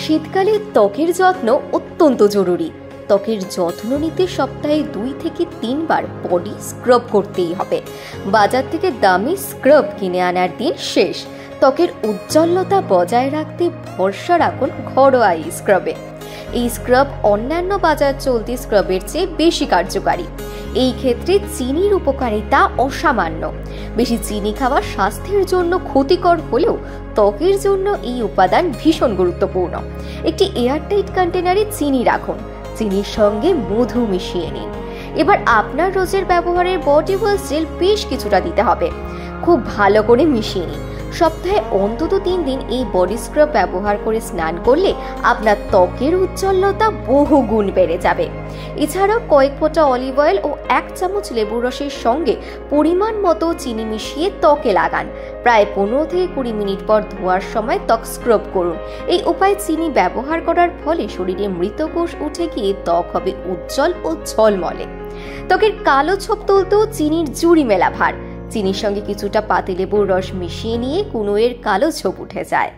শীতকালে ত্বকের যত্ন অত্যন্ত জরুরি। ত্বকের যত্ন নিতে সপ্তাহে 2 থেকে 3 বার বডি স্ক্রাব করতেই হবে। বাজার থেকে দামি স্ক্রাব কিনে আনার দিন শেষ। ত্বকের উজ্জ্বলতা বজায় রাখতে ভরসা রাখুন ঘরোয়া এই স্ক্রাবে। এই স্ক্রাব অন্যান্য বাজার চলতি স্ক্রাবের চেয়ে বেশি কার্যকারী। এই ক্ষেত্রে চিনির উপকারিতা অসামান্য। বেশি চিনি খাওয়া স্বাস্থ্যের জন্য ক্ষতিকর হলেও ত্বকের জন্য এই উপাদান ভীষণ গুরুত্বপূর্ণ। একটি এয়ারটাইট কন্টেনারে চিনি রাখুন, চিনির সঙ্গে মধু মিশিয়ে নিন। এবার আপনার রোজের ব্যবহারের বডি ওয়াশ জেল বেশ কিছুটা দিতে হবে। খুব ভালো করে মিশিয়ে নিন। সপ্তাহে অন্তত 3 দিন এই বডি স্ক্রাব ব্যবহার করে স্নান করলে আপনার ত্বকের উজ্জ্বলতা বহু গুণ বেড়ে যাবে। এছাড়াও কয়েক ফোঁটা অলিভ অয়েল ও 1 চামচ লেবু রসের সঙ্গে পরিমাণ মতো চিনি মিশিয়ে ত্বকে লাগান। প্রায় 15 থেকে 20 মিনিট পর ধোয়ার সময় ত্বক স্ক্রাব করুন। এই উপায়ে চিনি ব্যবহার করার ফলে শরীরে মৃত কোষ উঠে গিয়ে ত্বক হবে উজ্জ্বল ও ঝলমলে। ত্বকের কালো ছোপ তুলতেও চিনির জুড়ি মেলা ভার। চিনির সঙ্গে কিছুটা পাতিলেবুর রস মিশিয়ে নিয়ে কুনুয়ের কালো ছোপ উঠে যায়।